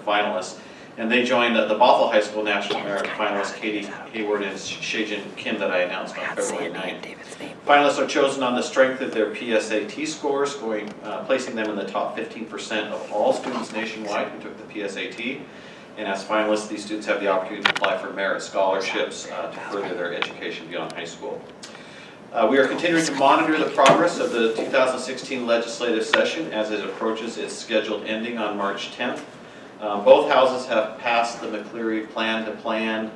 finalists. And they joined the Bothell High School National Merit finalists Katie Hayward and Shejin Kim that I announced on February 9th. Finalists are chosen on the strength of their PSAT scores, placing them in the top 15% of all students nationwide who took the PSAT. And as finalists, these students have the opportunity to apply for merit scholarships to further their education beyond high school. We are continuing to monitor the progress of the 2016 legislative session as it approaches its scheduled ending on March 10th. Both houses have passed the McCleary plan-to-plan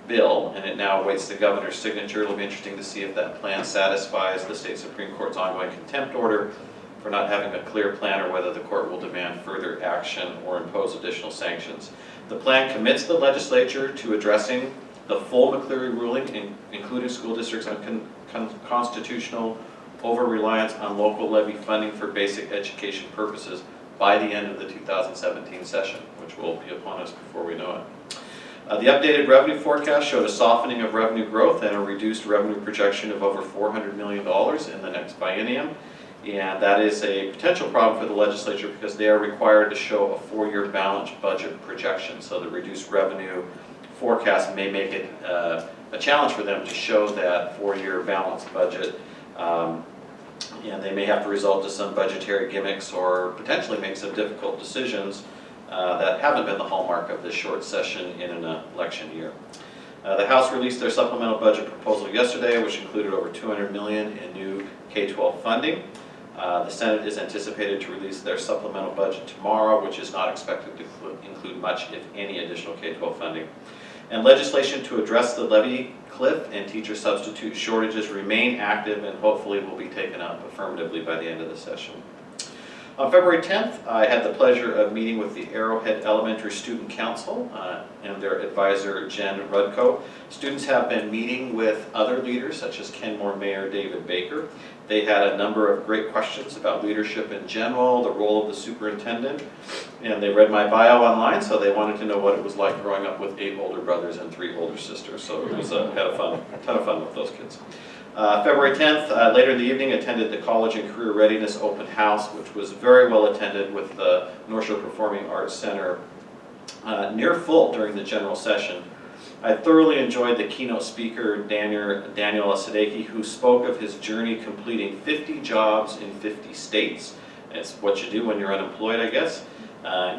bill, and it now awaits the governor's signature. It'll be interesting to see if that plan satisfies the state Supreme Court's ongoing contempt order for not having a clear plan, or whether the court will demand further action or impose additional sanctions. The plan commits the legislature to addressing the full McCleary ruling, including school districts on constitutional over-reliance on local levy funding for basic education purposes by the end of the 2017 session, which will be upon us before we know it. The updated revenue forecast showed a softening of revenue growth and a reduced revenue projection of over $400 million in the next biennium. And that is a potential problem for the legislature because they are required to show a 4-year balanced budget projection. So the reduced revenue forecast may make it a challenge for them to show that 4-year balanced budget. And they may have to resort to some budgetary gimmicks or potentially make some difficult decisions that haven't been the hallmark of this short session in an election year. The House released their supplemental budget proposal yesterday, which included over $200 million in new K-12 funding. The Senate is anticipated to release their supplemental budget tomorrow, which is not expected to include much, if any, additional K-12 funding. And legislation to address the levy cliff and teacher substitute shortages remain active and hopefully will be taken up affirmatively by the end of the session. On February 10th, I had the pleasure of meeting with the Arrowhead Elementary Student Council and their advisor, Jen Rudko. Students have been meeting with other leaders, such as Kenmore Mayor David Baker. They had a number of great questions about leadership in general, the role of the superintendent, and they read my bio online, so they wanted to know what it was like growing up with 8 older brothers and 3 older sisters. So it was had a ton of fun with those kids. February 10th, later in the evening, attended the College and Career Readiness Open House, which was very well attended with the North Shore Performing Arts Center near full during the general session. I thoroughly enjoyed the keynote speaker, Daniel Asadeki, who spoke of his journey completing 50 jobs in 50 states. It's what you do when you're unemployed, I guess.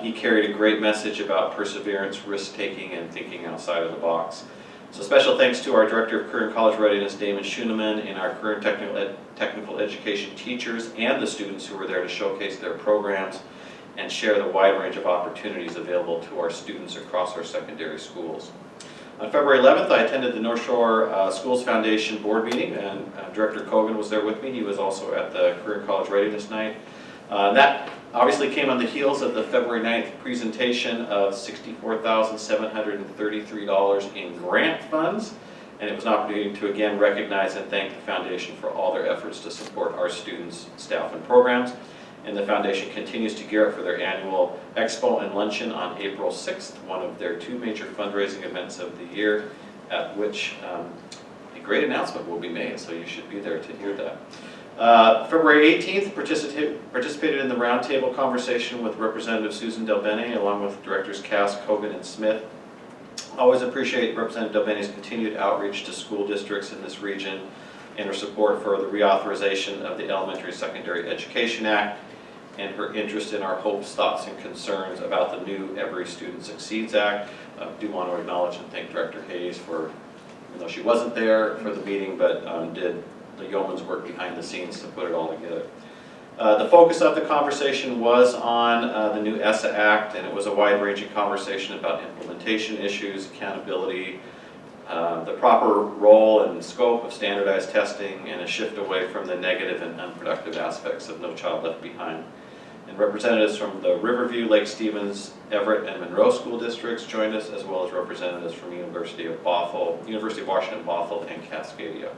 He carried a great message about perseverance, risk-taking, and thinking outside of the box. So special thanks to our Director of Career and College Readiness, Damon Schuneman, and our career and technical education teachers and the students who were there to showcase their programs and share the wide range of opportunities available to our students across our secondary schools. On February 11th, I attended the North Shore Schools Foundation board meeting, and Director Kogan was there with me. He was also at the Career and College Readiness Night. That obviously came on the heels of the February 9th presentation of $64,733 in grant funds, and it was an opportunity to again recognize and thank the foundation for all their efforts to support our students, staff, and programs. And the foundation continues to gear up for their annual Expo and Luncheon on April 6th, one of their 2 major fundraising events of the year, at which a great announcement will be made, so you should be there to hear that. February 18th, participated in the roundtable conversation with Representative Susan Delbene, along with Directors Cass, Kogan, and Smith. Always appreciate Representative Delbene's continued outreach to school districts in this region and her support for the reauthorization of the Elementary Secondary Education Act, and her interest in our hopes, thoughts, and concerns about the new Every Student Succeeds Act. I do want to acknowledge and thank Director Hayes for, even though she wasn't there for the meeting, but did the yeoman's work behind the scenes to put it all together. The focus of the conversation was on the new ESSA Act, and it was a wide-ranging conversation about implementation issues, accountability, the proper role and scope of standardized testing, and a shift away from the negative and unproductive aspects of No Child Left Behind. And representatives from the Riverview, Lake Stevens, Everett, and Monroe school districts joined us, as well as representatives from University of Washington, Bothell, and Cascadia.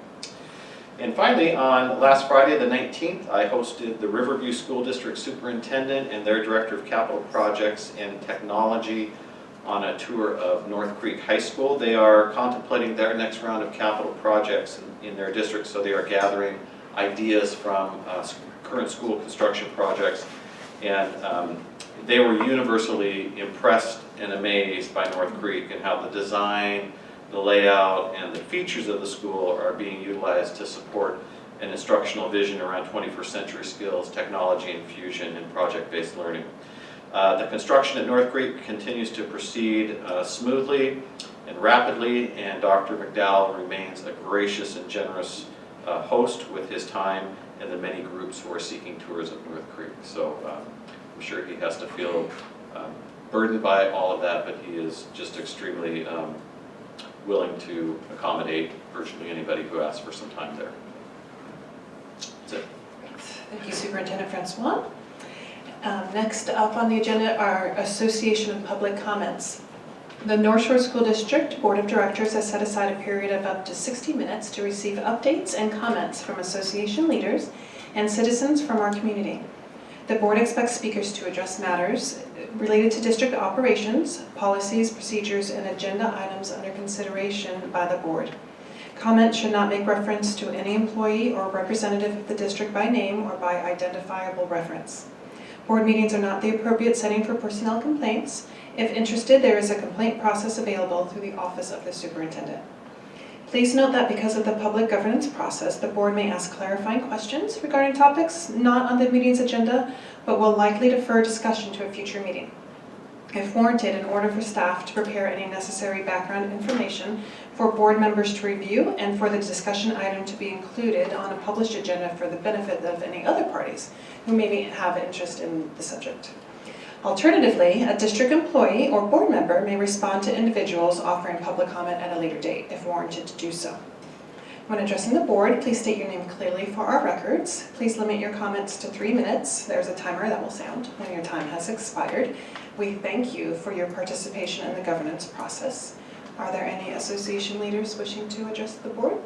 And finally, on last Friday, the 19th, I hosted the Riverview School District Superintendent and their Director of Capital Projects and Technology on a tour of North Creek High School. They are contemplating their next round of capital projects in their district, so they are gathering ideas from current school construction projects and they were universally impressed and amazed by North Creek and how the design, the layout, and the features of the school are being utilized to support an instructional vision around 21st century skills, technology infusion, and project-based learning. The construction at North Creek continues to proceed smoothly and rapidly, and Dr. McDowell remains a gracious and generous host with his time and the many groups who are seeking tours of North Creek. So I'm sure he has to feel burdened by all of that, but he is just extremely willing to accommodate virtually anybody who asks for some time there. That's it. Thank you, Superintendent Francois. Next up on the agenda are association and public comments. The North Shore School District Board of Directors has set aside a period of up to 60 minutes to receive updates and comments from association leaders and citizens from our community. The board expects speakers to address matters related to district operations, policies, procedures, and agenda items under consideration by the board. Comments should not make reference to any employee or representative of the district by name or by identifiable reference. Board meetings are not the appropriate setting for personnel complaints. If interested, there is a complaint process available through the Office of the Superintendent. Please note that because of the public governance process, the board may ask clarifying questions regarding topics not on the meeting's agenda, but will likely defer discussion to a future meeting. If warranted, in order for staff to prepare any necessary background information for board members to review and for the discussion item to be included on a published agenda for the benefit of any other parties who may have interest in the subject. Alternatively, a district employee or board member may respond to individuals offering public comment at a later date if warranted to do so. When addressing the board, please state your name clearly for our records. Please limit your comments to 3 minutes. There's a timer that will sound when your time has expired. We thank you for your participation in the governance process. Are there any association leaders wishing to address the board?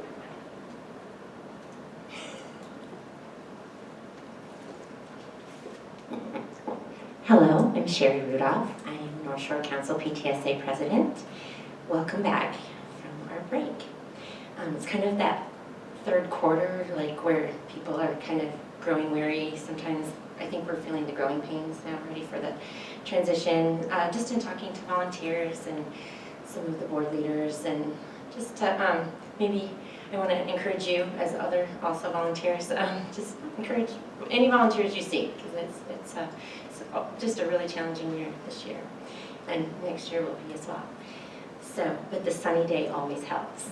Hello, I'm Sherry Rudolph. I'm North Shore Council PTSA President. Welcome back from our break. It's kind of that third quarter, like where people are kind of growing weary. Sometimes I think we're feeling the growing pains now, ready for the transition. Just in talking to volunteers and some of the board leaders, and just to maybe I want to encourage you as other also volunteers. Just encourage any volunteers you see, because it's just a really challenging year this year, and next year will be as well. So, but the sunny day always helps.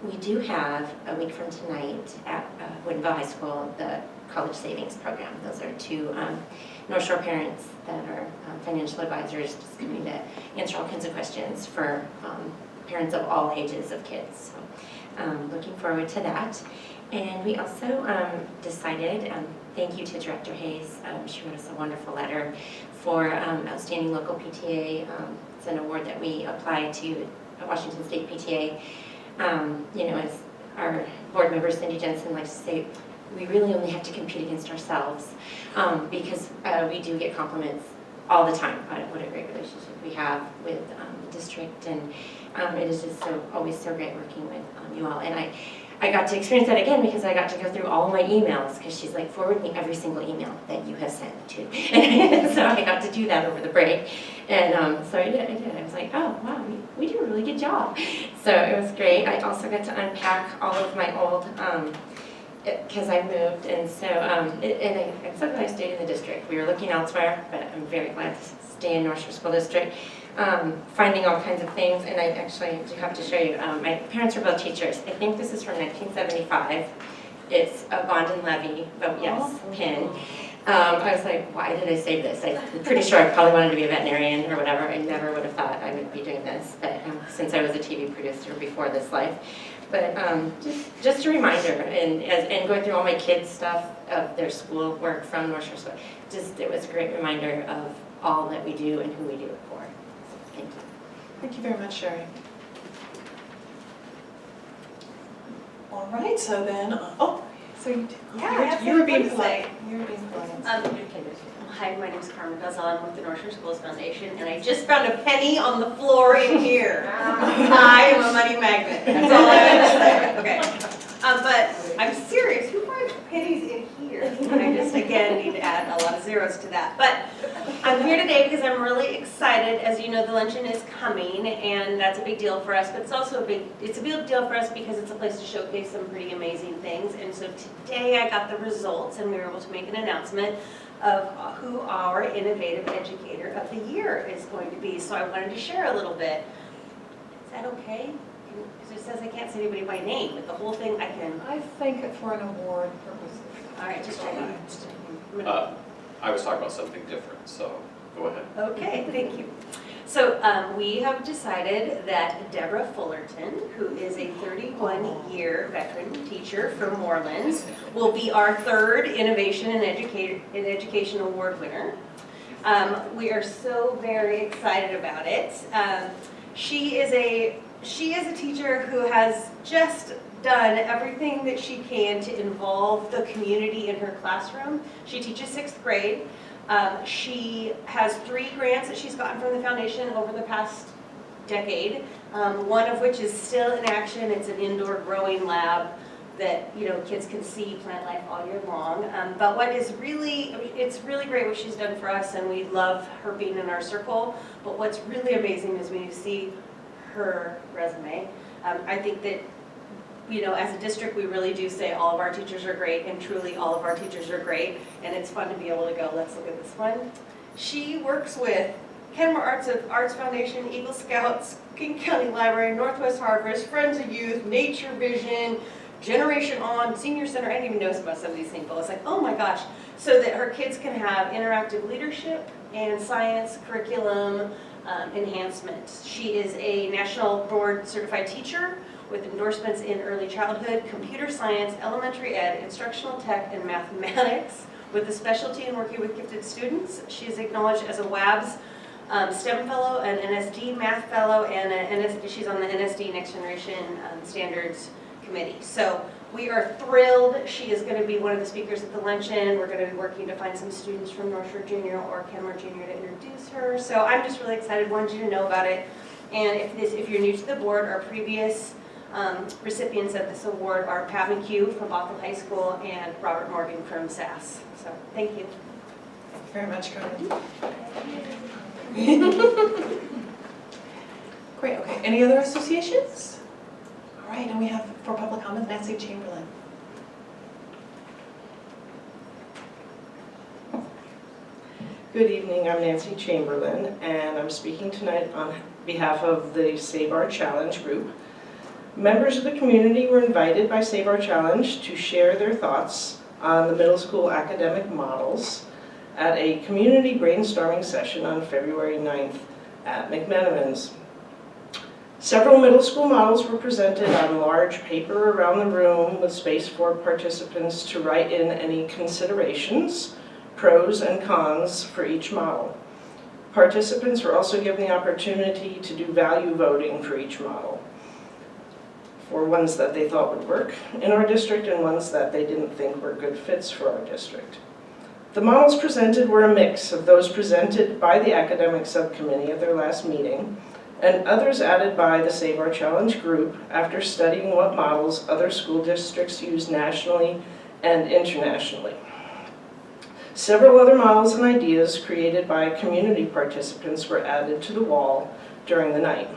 We do have a week from tonight at Woodinville High School the College Savings Program. Those are two North Shore parents that are financial advisors, just coming to answer all kinds of questions for parents of all ages of kids. So, looking forward to that. And we also decided, thank you to Director Hayes, she wrote us a wonderful letter for Outstanding Local PTA. It's an award that we apply to Washington State PTA. You know, as our board member Cindy Jensen likes to say, we really only have to compete against ourselves because we do get compliments all the time on what a great relationship we have with the district, and it is just always so great working with you all. And I got to experience that again because I got to go through all of my emails, because she's like, forward me every single email that you have sent to. So I got to do that over the break. And so I did. I was like, oh, wow, we do a really good job. So it was great. I also got to unpack all of my old, because I moved. And so, and I'm so glad I stayed in the district. We were looking elsewhere, but I'm very glad to stay in North Shore School District. Finding all kinds of things, and I actually do have to show you. My parents were both teachers. I think this is from 1975. It's a bond and levy, vote yes, pin. I was like, why did I save this? I'm pretty sure I probably wanted to be a veterinarian or whatever. I never would have thought I would be doing this, but since I was a TV producer before this life. But just a reminder, and going through all my kids' stuff of their school work from North Shore School, it was a great reminder of all that we do and who we do it for. Thank you. Thank you very much, Sherry. All right, so then, so you were being polite. You were being polite. Hi, my name is Carmen Gazan with the North Shore Schools Foundation, and I just found a penny on the floor in here. I am a money magnet. That's all I have to say. Okay. But I'm serious. Who finds pennies in here? I just, again, need to add a lot of zeros to that. But I'm here today because I'm really excited. As you know, the luncheon is coming, and that's a big deal for us, but it's also a big deal for us because it's a place to showcase some pretty amazing things. And so today I got the results, and we were able to make an announcement of who our Innovative Educator of the Year is going to be. So I wanted to share a little bit. Is that okay? Because it says I can't say anybody by name, but the whole thing I can. I think for an award purposes. All right, just hold on. I was talking about something different, so go ahead. Okay, thank you. So we have decided that Deborah Fullerton, who is a 31-year veteran teacher from Moreland, will be our third Innovation in Education Award winner. We are so very excited about it. She is a teacher who has just done everything that she can to involve the community in her classroom. She teaches 6th grade. She has 3 grants that she's gotten from the foundation over the past decade, one of which is still in action. It's an indoor growing lab that, you know, kids can see plant life all year long. But what is really, it's really great what she's done for us, and we love her being in our circle. But what's really amazing is when you see her resume. I think that, you know, as a district, we really do say all of our teachers are great, and truly all of our teachers are great, and it's fun to be able to go, let's look at this one. She works with Kenmore Arts Foundation, Eagle Scouts, King County Library, Northwest Harvest, Friends of Youth, Nature Vision, Generation On, Senior Center. I didn't even know about some of these things, but it's like, oh my gosh, so that her kids can have interactive leadership and science curriculum enhancement. She is a National Board Certified Teacher with endorsements in early childhood, computer science, elementary ed, instructional tech, and mathematics, with a specialty in working with gifted students. She is acknowledged as a WABS STEM Fellow, an NSD Math Fellow, and she's on the NSD Next Generation Standards Committee. So we are thrilled. She is going to be one of the speakers at the luncheon. We're going to be working to find some students from North Shore Junior or Kenmore Junior to introduce her. So I'm just really excited, wanted you to know about it. And if you're new to the board, our previous recipients of this award are Pat McHugh from Bothell High School and Robert Morgan from SAS. So thank you. Thank you very much, Carmen. Great, okay. Any other associations? All right, and we have for public comment, Nancy Chamberlain. Good evening, I'm Nancy Chamberlain, and I'm speaking tonight on behalf of the Save Our Challenge group. Members of the community were invited by Save Our Challenge to share their thoughts on the middle school academic models at a community brainstorming session on February 9th at McMenamins. Several middle school models were presented on large paper around the room with space for participants to write in any considerations, pros and cons for each model. Participants were also given the opportunity to do value voting for each model, for ones that they thought would work in our district and ones that they didn't think were good fits for our district. The models presented were a mix of those presented by the academic subcommittee at their last meeting and others added by the Save Our Challenge group after studying what models other school districts use nationally and internationally. Several other models and ideas created by community participants were added to the wall during the night.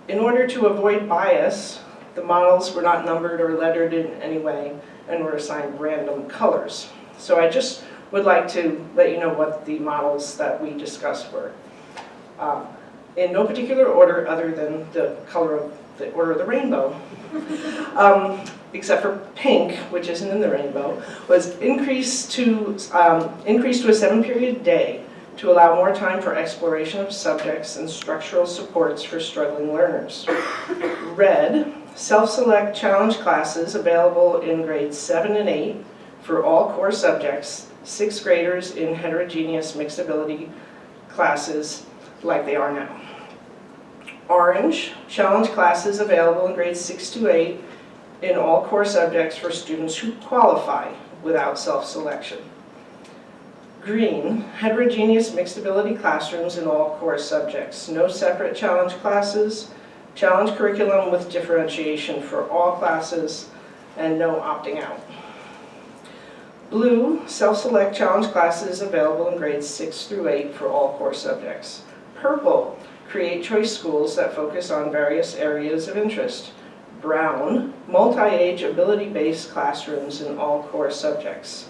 In order to avoid bias, the models were not numbered or lettered in any way and were assigned random colors. So I just would like to let you know what the models that we discussed were. In no particular order other than the color of the order of the rainbow, except for pink, which isn't in the rainbow, was increased to a 7-period day to allow more time for exploration of subjects and structural supports for struggling learners. Red, self-select challenge classes available in grades 7 and 8 for all core subjects, 6th graders in heterogeneous mixed ability classes like they are now. Orange, challenge classes available in grades 6 to 8 in all core subjects for students who qualify without self-selection. Green, heterogeneous mixed ability classrooms in all core subjects. No separate challenge classes, challenge curriculum with differentiation for all classes, and no opting out. Blue, self-select challenge classes available in grades 6 through 8 for all core subjects. Purple, create choice schools that focus on various areas of interest. Brown, multi-age ability-based classrooms in all core subjects.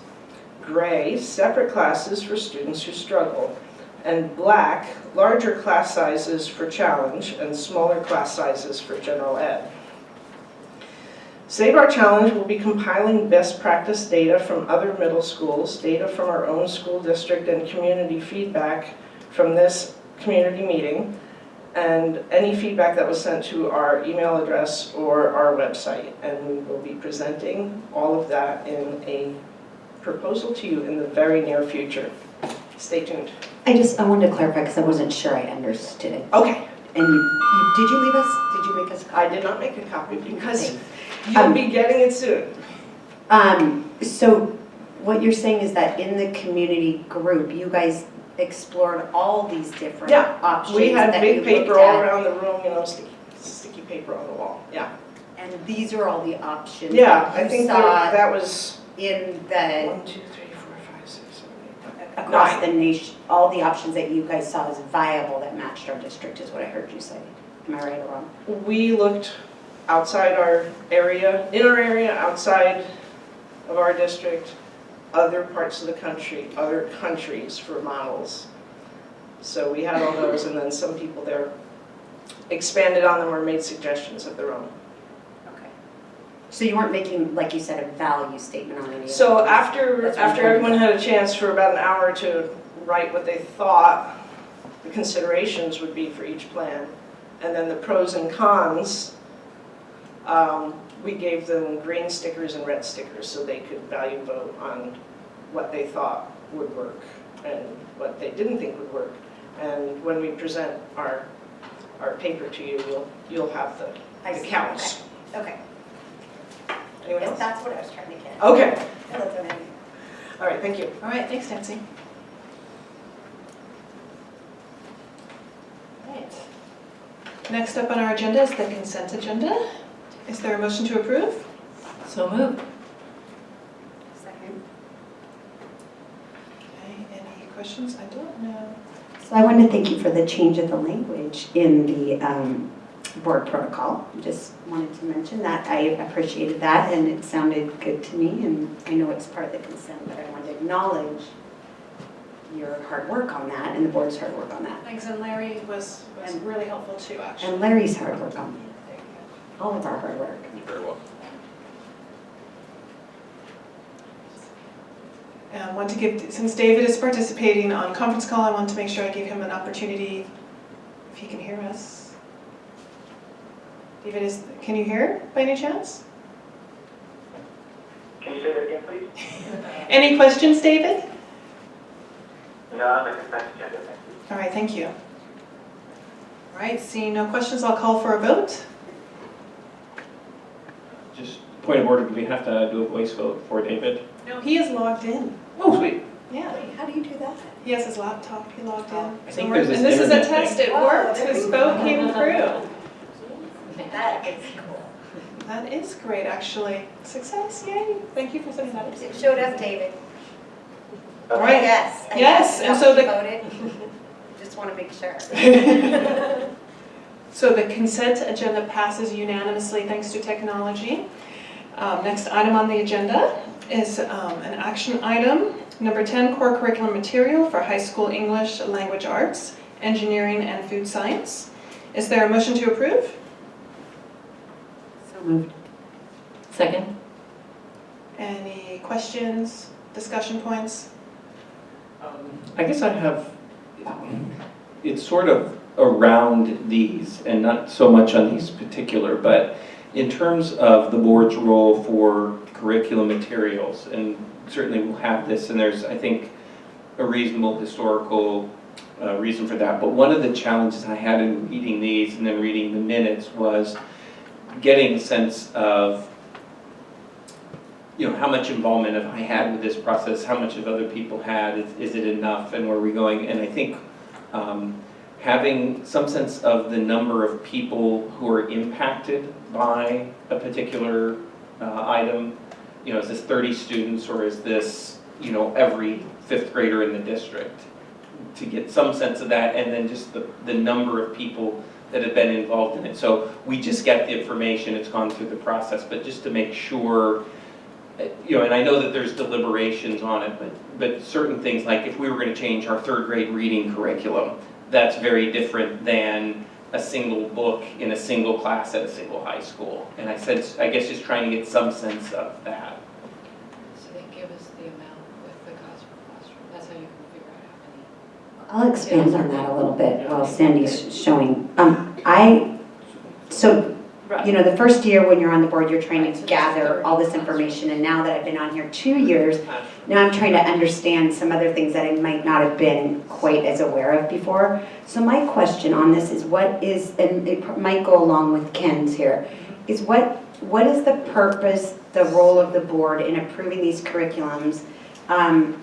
Gray, separate classes for students who struggle. And black, larger class sizes for challenge and smaller class sizes for general ed. Save Our Challenge will be compiling best practice data from other middle schools, data from our own school district, and community feedback from this community meeting, and any feedback that was sent to our email address or our website. And we will be presenting all of that in a proposal to you in the very near future. Stay tuned. I wanted to clarify because I wasn't sure I understood it. Okay, And did you make us? I did not make a copy because you'll be getting it soon. So what you're saying is that in the community group, you guys explored all these different Yeah, options we had that big you paper looked all at, around the room, you know, sticky paper on the wall, yeah. and these are all the options Yeah, that I you think saw that was in the 1, 2, 3, 4, 5, 6, 7, 8, 9. across the nation, all the options that you guys saw as viable that matched our district is what I heard you say. Am I right or wrong? We looked outside our area, in our area, outside of our district, other parts of the country, other countries for models. So we had all those, and then some people there expanded on them or made suggestions of their own. Okay. So you weren't making, like you said, a value statement on any of them? So after That's what I'm everyone had a chance for about an hour to write what they thought the considerations would be for each plan, and then the pros and cons, we gave them green stickers and red stickers so they could value vote on what they thought would work and what they didn't think would work. And when we present our paper to you, you'll have the counts. Okay. Anyone else? That's what I was trying to get. Okay. That's what I mean. All right, thank you. All right, thanks, Nancy. Right. Next up on our agenda is the consent agenda. Is there a motion to approve? So moved. Second. Okay, any questions? I don't know. So I wanted to thank you for the change of the language in the board protocol. Just wanted to mention that. I appreciated that and it sounded good to me, and I know it's part of the consent, but I wanted to acknowledge your hard work on that and the board's hard work on that. Thanks, and Larry was really helpful too, actually. And Larry's hard work on all of our hard work. You're very welcome. Want to give, since David is participating on conference call, I want to make sure I give him an opportunity, if he can hear us. David, can you hear by any chance? Can you say that again, please? Any questions, David? No, I'm a consent agenda, thank you. All right, thank you. All right, seeing no questions, I'll call for a vote. Just point of order, do we have to do a voice vote for David? No, he is logged in. Oh, sweet. Yeah, How do you do that? he has his laptop, he logged in. I So think we're- there's this And this is a internet test, thing. it worked, his vote came through. That is cool. That is great, actually. Success, yay. Thank you for setting that up. It showed up, David. All right. Yes. Yes, and so the- Voted. Just want to make sure. So the consent agenda passes unanimously thanks to technology. Next item on the agenda is an action item, number 10, core curriculum material for high school English language arts, engineering, and food science. Is there a motion to approve? So moved. Second? Any questions, discussion points? I guess I have, it's sort of around these and not so much on these particular, but in terms of the board's role for curriculum materials, and certainly we'll have this, and there's, I think, a reasonable historical reason for that. But one of the challenges I had in reading these and then reading the minutes was getting a sense of, how much involvement have I had with this process, how much have other people had, is it enough, and where are we going? And I think having some sense of the number of people who are impacted by a particular item is this 30 students or is this, every fifth grader in the district? To get some sense of that, and then just the number of people that have been involved in it. So we just get the information, it's gone through the process, but just to make sure, and I know that there's deliberations on it, but certain things, like if we were going to change our third grade reading curriculum, that's very different than a single book in a single class at a single high school. And I guess just trying to get some sense of that. So they give us the amount with the cost per classroom. That's how you can figure out I'll expand on that a little bit while Sandy's showing. The first year when you're on the board, you're trying to gather all this information, and now that I've been on here 2 years, now I'm trying to understand some other things that I might not have been quite as aware of before. So my question on this is and it might go along with Ken's here, is what is the purpose, the role of the board in approving these curriculums? And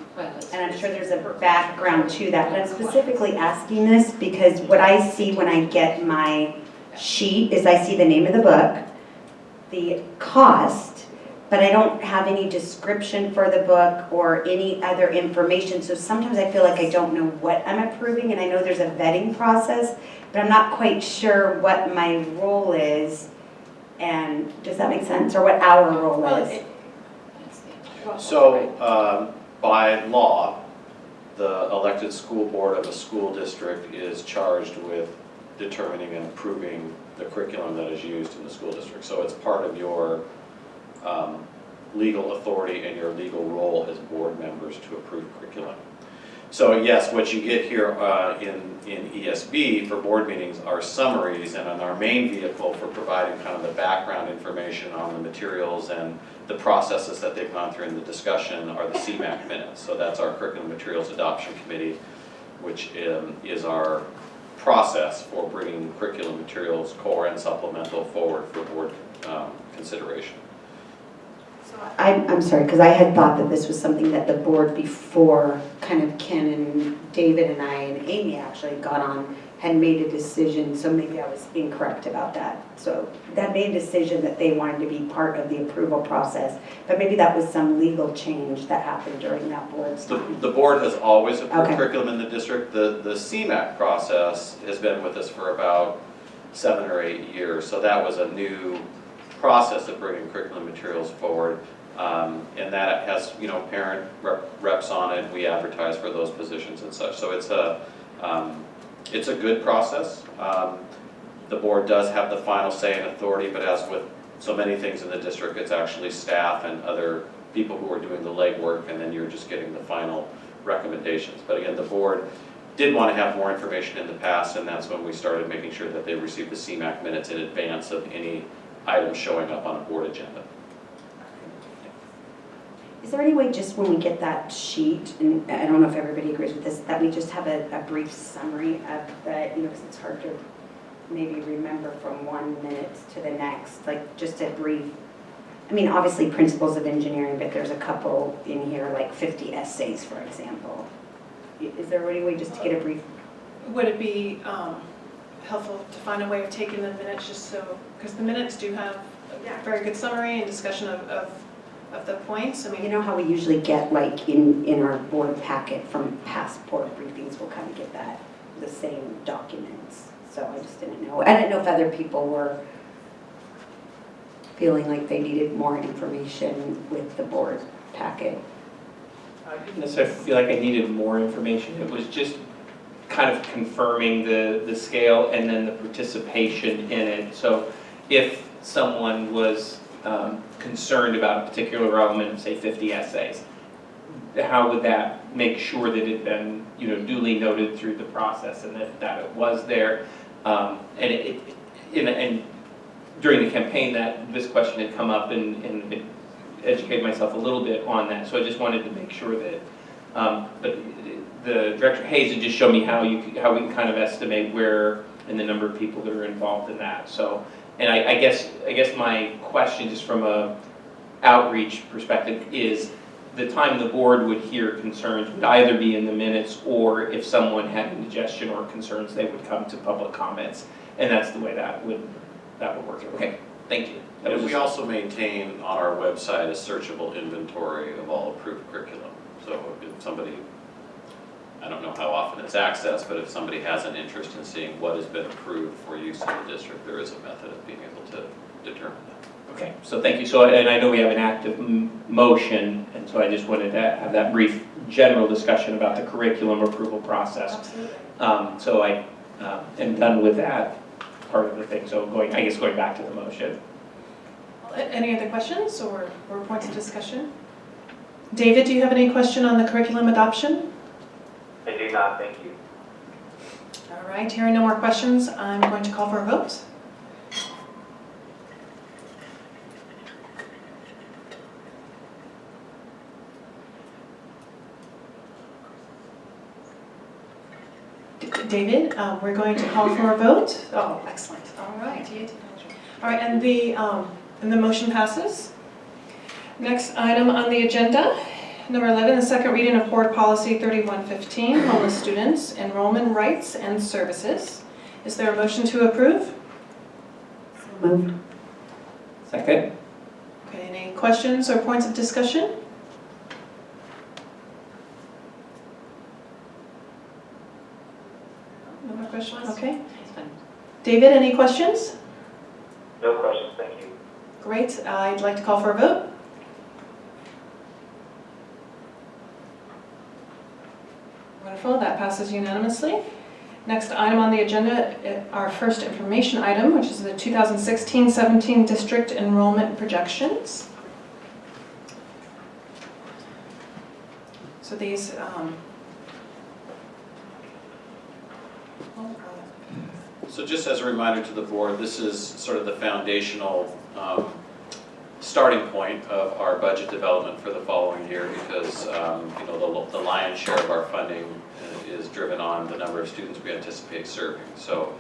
I'm sure there's a background to that, but I'm specifically asking this because what I see when I get my sheet is I see the name of the book, the cost, but I don't have any description for the book or any other information. So sometimes I feel like I don't know what I'm approving, and I know there's a vetting process, but I'm not quite sure what my role is. And does that make sense? Or what our role is? So, by law, the elected school board of a school district is charged with determining and approving the curriculum that is used in the school district. So it's part of your legal authority and your legal role as board members to approve curriculum. So yes, what you get here in ESB for board meetings are summaries, and on our main vehicle for providing kind of the background information on the materials and the processes that they've gone through in the discussion are the CMAC minutes. So that's our Curriculum Materials Adoption Committee, which is our process for bringing curriculum materials, core and supplemental, forward for board consideration. I'm sorry, because I had thought that this was something that the board before, kind of Ken and David and I and Amy actually got on, had made a decision, so maybe I was incorrect about that. So that made a decision that they wanted to be part of the approval process, but maybe that was some legal change that happened during that board's time. The board has always approved Okay. curriculum in the district. The CMAC process has been with us for about 7 or 8 years, so that was a new process of bringing curriculum materials forward. And that has, parent reps on it. We advertise for those positions and such. So it's a good process. The board does have the final say and authority, but as with so many things in the district, it's actually staff and other people who are doing the legwork, and then you're just getting the final recommendations. But again, the board did want to have more information in the past, and that's when we started making sure that they received the CMAC minutes in advance of any items showing up on a board agenda. Is there any way, just when we get that sheet, and I don't know if everybody agrees with this, that we just have a brief summary of the, because it's hard to maybe remember from 1 minute to the next, like just a brief, obviously principles of engineering, but there's a couple in here, like 50 essays, for example. Is there any way just to get a brief? Would it be helpful to find a way of taking the minutes just so, because the minutes do have a very good summary and discussion of the points? You know how we usually get, like in our board packet from past board briefings, we'll kind of get the same documents. So I just didn't know. I didn't know if other people were feeling like they needed more information with the board packet. I didn't necessarily feel like I needed more information. It was just kind of confirming the scale and then the participation in it. So if someone was concerned about a particular element of, say, 50 essays, how would that make sure that it had been, duly noted through the process and that it was there? And during the campaign, that this question had come up and educated myself a little bit on that. So I just wanted to make sure that, but the Director Hayes had just shown me how we can kind of estimate where and the number of people that are involved in that. So, and I guess my question, just from a outreach perspective, is the time the board would hear concerns would either be in the minutes, or if someone had an indigestion or concerns, they would come to public comments, and that's the way that would work. Okay. Thank you. That was And we just- also maintain on our website a searchable inventory of all approved curriculum. So if somebody, I don't know how often it's accessed, but if somebody has an interest in seeing what has been approved for use in the district, there is a method of being able to determine that. Okay, so thank you. So, and I know we have an active motion, and so I just wanted to have that brief general discussion about the curriculum approval process. Absolutely. So I am done with that part of the thing. So going back to the motion. Any other questions or points of discussion? David, do you have any question on the curriculum adoption? I do not, thank you. All right, hearing no more questions, I'm going to call for a vote. David, we're going to call for a vote. Oh, excellent. All right. All right, and the motion passes. Next item on the agenda, number 11, the second reading of Board Policy 3115, homeless students, enrollment rights and services. Is there a motion to approve? So moved. Second? Okay, any questions or points of discussion? No more questions? Okay. David, any questions? No questions, thank you. Great, I'd like to call for a vote. Wonderful, that passes unanimously. Next item on the agenda, our first information item, which is the 2016-17 district enrollment projections. So these, So just as a reminder to the board, this is sort of the foundational starting point of our budget development for the following year because you know, the lion's share of our funding is driven on the number of students we anticipate serving. So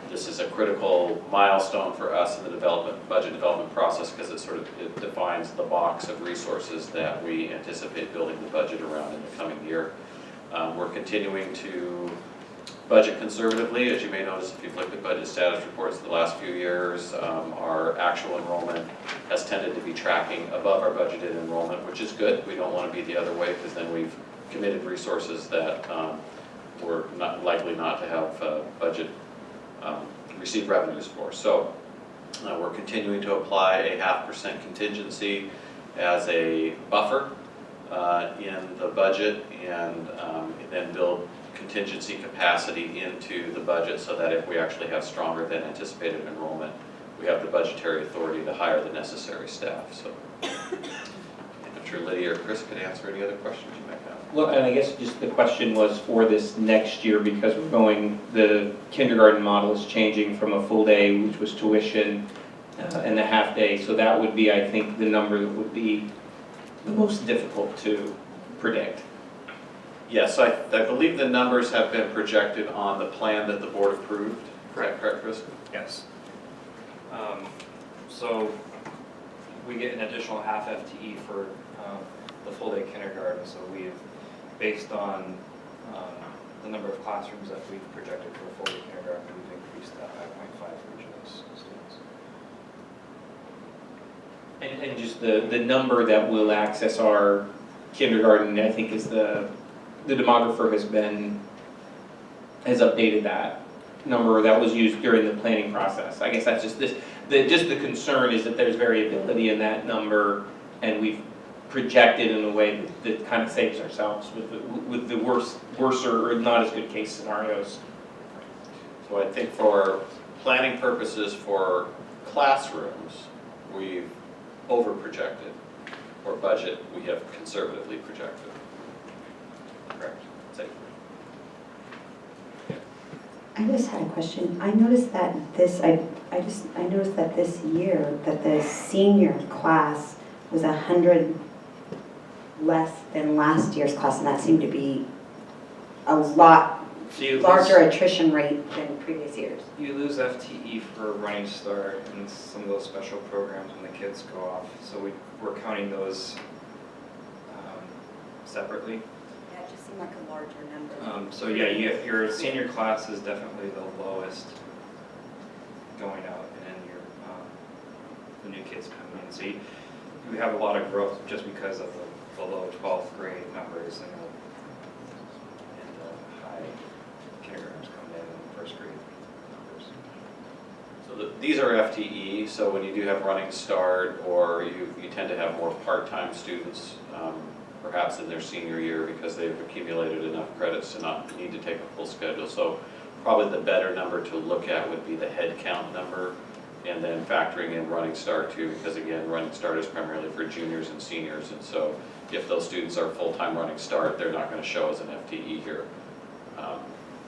this is a critical milestone for us in the budget development process because it defines the box of resources that we anticipate building the budget around in the coming year. We're continuing to budget conservatively. As you may notice if you've looked at budget status reports the last few years, our actual enrollment has tended to be tracking above our budgeted enrollment, which is good. We don't want to be the other way because then we've committed resources that we're not likely not to have budget receive revenues for. So we're continuing to apply a 0.5% contingency as a buffer in the budget and then build contingency capacity into the budget so that if we actually have stronger than anticipated enrollment, we have the budgetary authority to hire the necessary staff. So I'm sure Lydia or Chris could answer any other questions you might have. Well, and I guess just the question was for this next year because the kindergarten model is changing from a full day, which was tuition, and the half day. So that would be, I think, the number that would be the most difficult to predict. Yes, I believe the numbers have been projected on the plan that the board approved. Correct, Chris? Yes. So we get an additional half FTE for the full day kindergarten. So we've, based on the number of classrooms that we've projected for a full day kindergarten, we've increased that by 0.5 for each of those students. And just the number that will access our kindergarten, I think, is the demographer has updated that number that was used during the planning process. I guess that's just the concern is that there's variability in that number, and we've projected in a way that kind of saves ourselves with the worse or not as good case scenarios. So I think for planning purposes for classrooms, we've over-projected. For budget, we have conservatively projected. Correct. Safely. I just had a question. I noticed that I noticed that this year that the senior class was 100 less than last year's class, and that seemed to be a lot larger attrition rate than previous years. You lose FTE for Running Start and some of those special programs when the kids go off. So we're counting those separately. Yeah, it just seemed like a larger number. So yeah, your senior class is definitely the lowest going out and then the new kids coming in. So you have a lot of growth just because of the low 12th grade numbers and the high kindergartners coming in the first grade numbers. So these are FTE, so when you do have running start, or you tend to have more part-time students, perhaps in their senior year because they've accumulated enough credits to not need to take a full schedule. So probably the better number to look at would be the head count number, and then factoring in running start too, because again, running start is primarily for juniors and seniors, and so if those students are full-time running start, they're not going to show as an FTE here.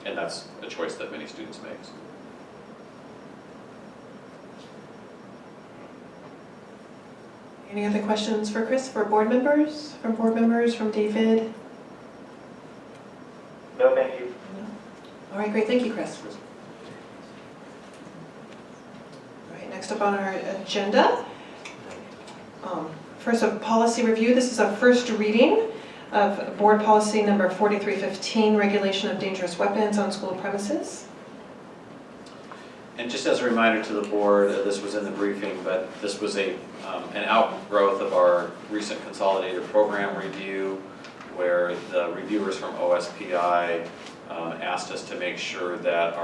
And that's a choice that many students make. Any other questions for Chris, for board members? From board members, from David? No, thank you. No? All right, great, thank you, Chris. All right, next up on our agenda, first of policy review. This is a first reading of board policy number 4315, regulation of dangerous weapons on school premises. And just as a reminder to the board, this was in the briefing, but this was an outgrowth of our recent consolidated program review, where the reviewers from OSPI asked us to make sure that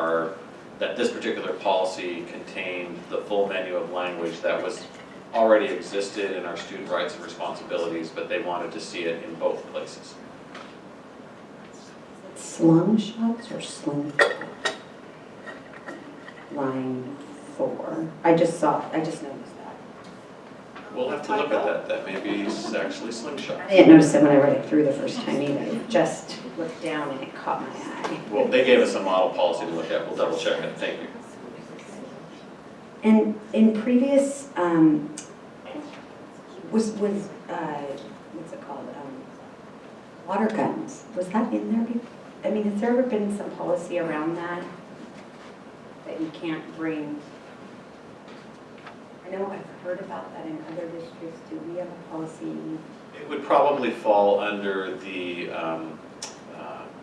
this particular policy contained the full menu of language that was already existed in our student rights and responsibilities, but they wanted to see it in both places. Slung shots or sling shots? Line 4. I just noticed that. We'll have to look at that. That may be actually slingshot. I didn't notice it when I read it through the first time either. I just looked down and it caught my eye. Well, they gave us a model policy to look at. We'll double check it. Thank you. And in previous, what's it called? Water guns. Was that in there? I mean, has there ever been some policy around that you can't bring? I know I've heard about that in other districts. Do we have a policy? It would probably fall under the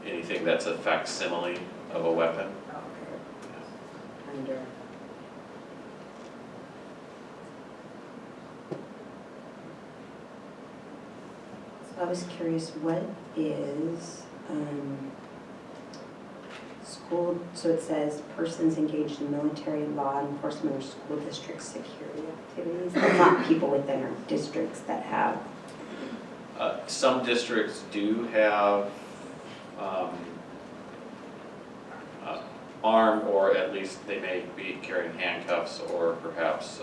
anything that's a facsimile of a weapon. Okay. Under. So I was curious, what is school, so it says persons engaged in military, law enforcement, or school district security activities. They're not people within our districts that have. Some districts do have armed, or at least they may be carrying handcuffs, or perhaps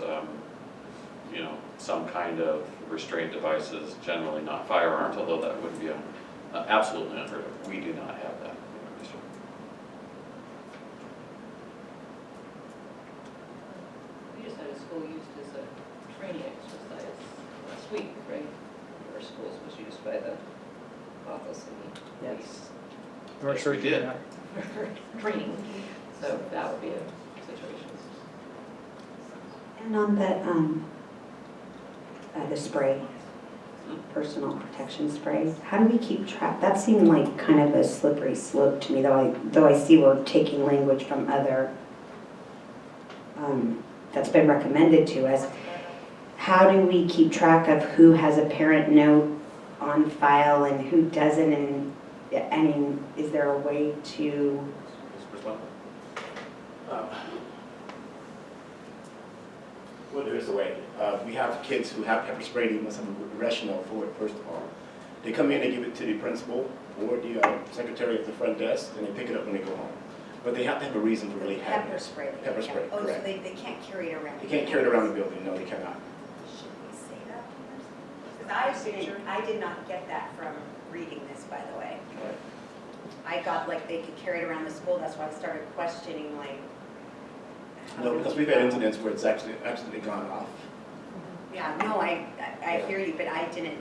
some kind of restraint devices, generally not firearms, although that would be absolutely unheard of. We do not have that in our district. We just had a school used as a training exercise last week, right? Our schools was used by the Bothell City Police. Yes, we did. For training, so that would be a situation. And on the spray, personal protection spray, how do we keep track? That seemed like kind of a slippery slope to me, though I see we're taking language from other, that's been recommended to us. How do we keep track of who has a parent note on file and who doesn't? And I mean, is there a way to? Well, there is a way. We have kids who have pepper spray, they must have a rationale for it, first of all. They come in, they give it to the principal or the secretary at the front desk, and they pick it up when they go home. But they have to have a reason for really having Pepper it. spray. Pepper spray, Oh, so correct. they can't carry it around? They can't carry it around the building, no, they cannot. Should we say that? Because I did not get that from reading this, by the way. Right. I got like they could carry it around the school, that's why I started questioning like. how No, do because we we've had know? incidents where it's actually gone off. Yeah, no, I hear you, but I didn't,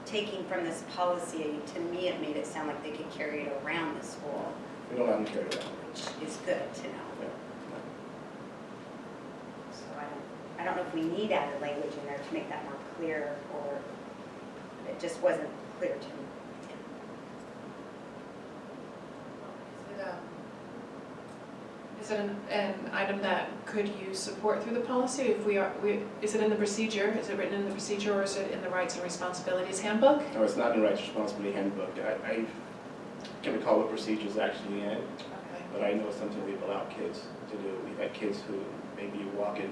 taking from this policy, to me, it made it sound like they could carry it around the school, We don't allow them to carry it around. which is good to know. Yeah. So I don't know if we need added language in there to make that more clear, or it just wasn't clear to me. Is Is it an item that could use support through the policy? If is it in the procedure? Is it written in the procedure, or is it in the rights and responsibilities handbook? No, it's not in the Rights and Responsibility Handbook. I can't recall what procedure is actually in, Okay. but I know it's something we've allowed kids to do. We've had kids who maybe walking,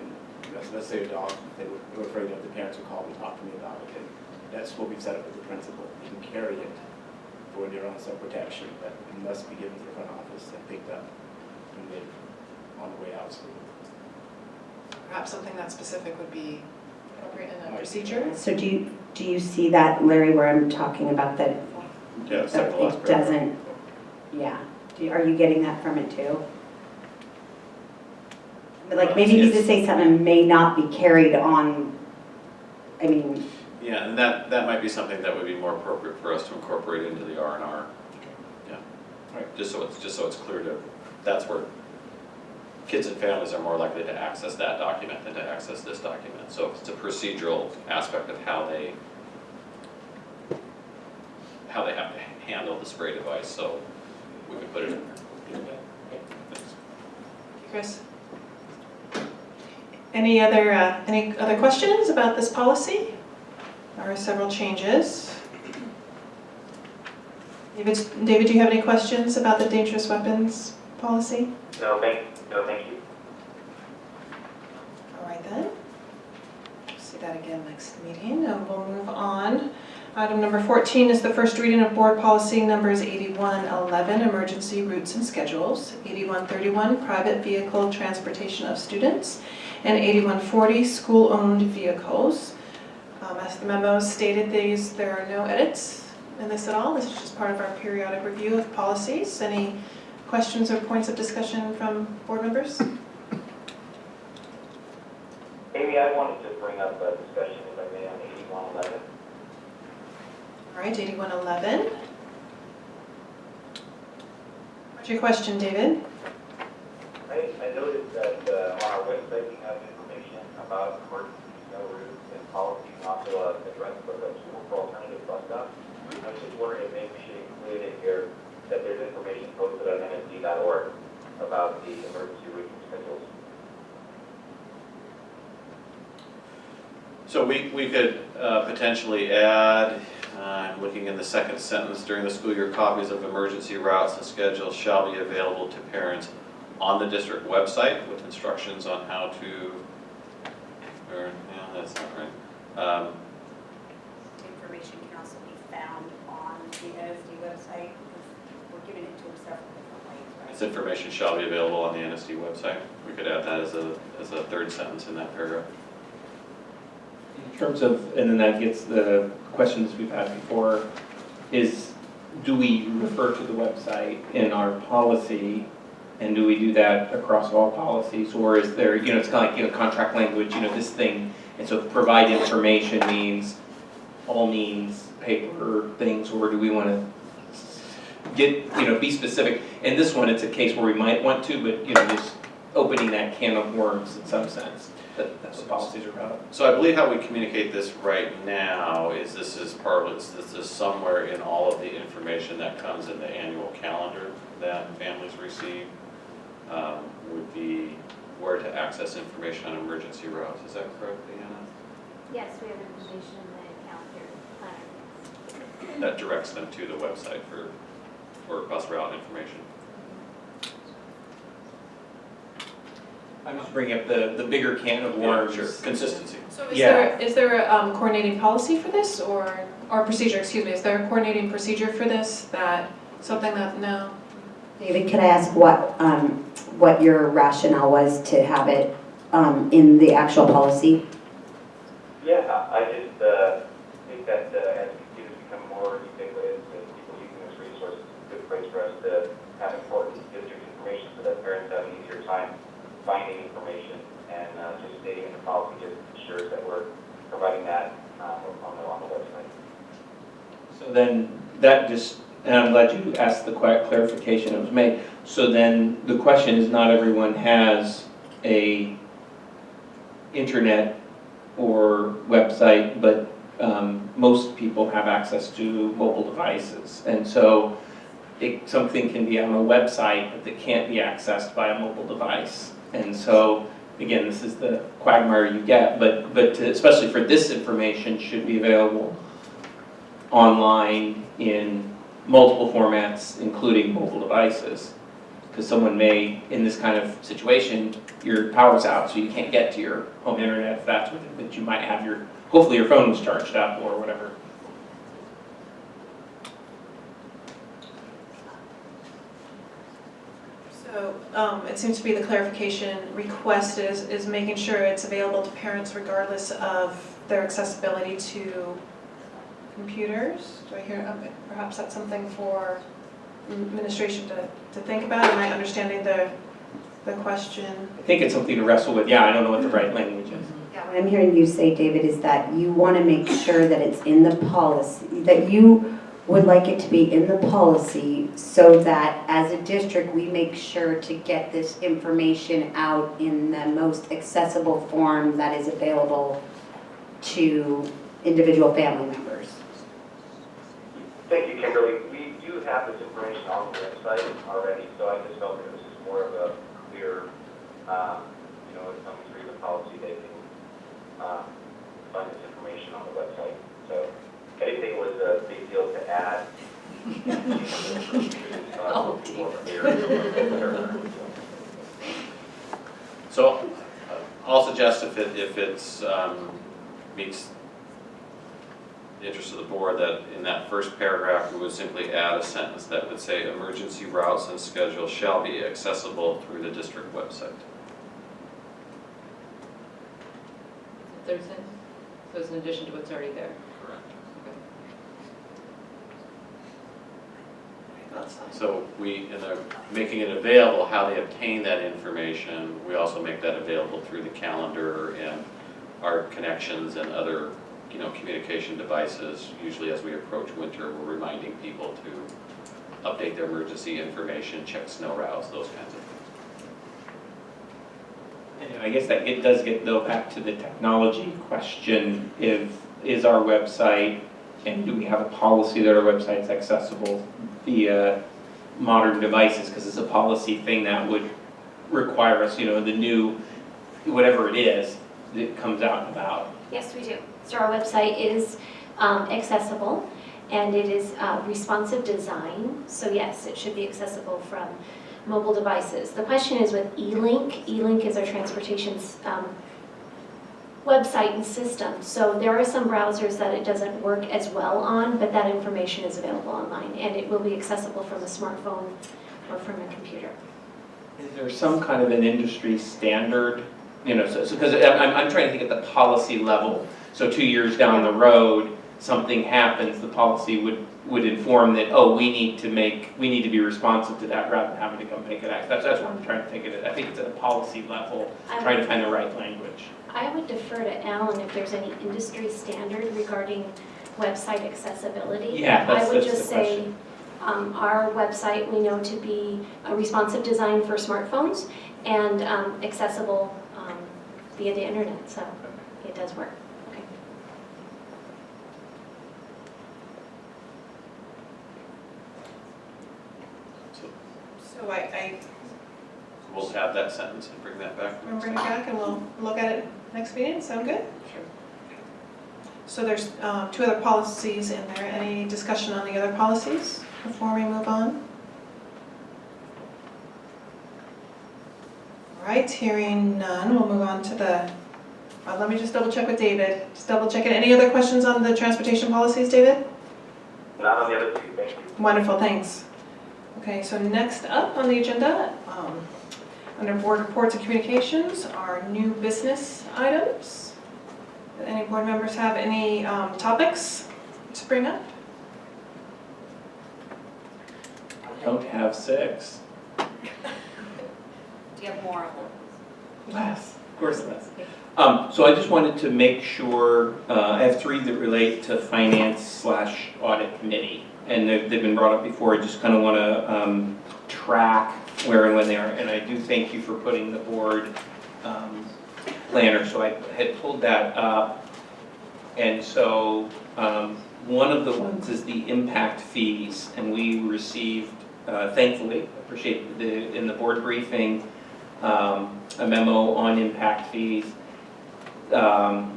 let's say a dog, they were afraid that the parents would call and talk to me about it. And that's what we've set up with the principal. You can carry it for their own self-protection, but it must be given to the front office and picked up when they're on the way out of school. Perhaps something that specific would be appropriate in a procedure? So do you see that, Larry, where I'm talking about that Yeah, second to last it paragraph. doesn't, yeah. Are you getting that from it too? Like maybe you need to say something may not be carried on, I mean. Yeah, and that might be something that would be more appropriate for us to incorporate into the R&R. Yeah, right, just so it's clear to, that's where kids and families are more likely to access that document than to access this document. So it's a procedural aspect of how they have to handle the spray device, so we can put it in there. Thanks. Chris? Any other questions about this policy? There are several changes. David, do you have any questions about the dangerous weapons policy? No, thank you. All right then. We'll see that again next meeting, and we'll move on. Item number 14 is the first reading of board policy numbers 8111, emergency routes and schedules, 8131, private vehicle transportation of students, and 8140, school-owned vehicles. As the memo stated, there are no edits in this at all. This is just part of our periodic review of policies. Any questions or points of discussion from board members? Amy, I wanted to bring up a discussion, if I may, on 8111. All right, 8111. What's your question, David? I noticed that on our website we have information about emergency snow routes and policies, and also address for the tool for alternative bus stops. I was just wondering if maybe we should include in here that there's information posted on NSD.org about the emergency routes and schedules. So we could potentially add, I'm looking in the second sentence, during the school year, copies of emergency routes and schedules shall be available to parents on the district website with instructions on how to, or, no, that's not right. Information can also be found on the NSD website. We're giving it to them several different ways, This right? information shall be available on the NSD website. We could add that as a third sentence in that paragraph. In terms of, and then that gets the questions we've had before, is do we refer to the website in our policy, and do we do that across all policies, or is there, it's kind of like, contract language, this thing, and so provide information means, all means paper things, or do we want to get, be specific? In this one, it's a case where we might want to, but, just opening that can of worms in some sense. That's what policies are about. So I believe how we communicate this right now is this is somewhere in all of the information that comes in the annual calendar that families receive, would be where to access information on emergency routes. Is that correct, Deanna? Yes, we have information in the calendar planner. That directs them to the website for bus route information. I'm just bringing up the bigger can of worms. Sure, consistency. So Yeah. is there a coordinating policy for this, or procedure, excuse me, is there a coordinating procedure for this, no? David, could I ask what your rationale was to have it in the actual policy? Yeah, I just think that as computers become more ubiquitous and people using this resource, it's a good place for us to have important district information so that parents have an easier time finding information, and just stating in the policy just ensures that we're providing that on the website. So then that just, and I'm glad you asked the clarification that was made. So then the question is, not everyone has a internet or website, but most people have access to mobile devices. And so something can be on a website, but that can't be accessed by a mobile device. And so, again, this is the quagmire you get, but especially for this information, should be available online in multiple formats, including mobile devices. Because someone may, in this kind of situation, your power's out, so you can't get to your home internet if that's what, but you might have your, hopefully your phone was charged up or whatever. So it seems to be the clarification request is making sure it's available to parents regardless of their accessibility to computers. Do I hear, perhaps that's something for administration to think about? Am I understanding the question? I think it's something to wrestle with. Yeah, I don't know what the right language is. Yeah, what I'm hearing you say, David, is that you want to make sure that it's in the policy, that you would like it to be in the policy so that as a district, we make sure to get this information out in the most accessible form that is available to individual family members. Thank you, Kimberly. We do have this information on the website already, so I just felt that this is more of a clear, if someone's reading the policy, they can find this information on the website. So anything was a big deal to add. Oh, dear. So I'll suggest if it's meets the interest of the board, that in that first paragraph, we would simply add a sentence that would say, emergency routes and schedules shall be accessible through the district website. Third sentence? So it's in addition to what's already there? Correct. Okay. So in the making it available, how they obtain that information, we also make that available through the calendar and our connections and other communication devices. Usually as we approach winter, we're reminding people to update their emergency information, check snow routes, those kinds of things. And I guess that it does get though back to the technology question. Is our website, and do we have a policy that our website's accessible via modern devices? Because it's a policy thing that would require us, the new, whatever it is that comes out and about. Yes, we do. So our website is accessible, and it is responsive design. So yes, it should be accessible from mobile devices. The question is with eLink. eLink is our transportation's website and system. So there are some browsers that it doesn't work as well on, but that information is available online, and it will be accessible from a smartphone or from a computer. Is there some kind of an industry standard? Because I'm trying to think at the policy level. So 2 years down the road, something happens, the policy would inform that, oh, we need to be responsive to that rather than having to come make it act. That's what I'm trying to think of it. I think it's at a policy level, trying to find the right language. I would defer to Alan if there's any industry standard regarding website accessibility. Yeah, I would that's just the say question. our website we know to be a responsive design for smartphones and accessible via the internet, so it does work. Okay. So I We'll add that sentence and bring that back. We'll bring it back and we'll look at it next meeting. Sound good? Sure. So there's 2 other policies in there. Any discussion on the other policies before we move on? All right, hearing none, we'll move on to the, let me just double check with David. Just double check it. Any other questions on the transportation policies, David? Not on the other two, thank you. Wonderful, thanks. Okay, so next up on the agenda, under board reports and communications, are new business items. Do any board members have any topics to bring up? I don't have 6. Do you have more of them? Less, of course less. So I just wanted to make sure, I have 3 that relate to finance/audit committee. And they've been brought up before. I just kind of want to track where and when they are. And I do thank you for putting the board planner. So I had pulled that up. And so one of the ones is the impact fees. And we received thankfully, appreciate in the board briefing, a memo on impact fees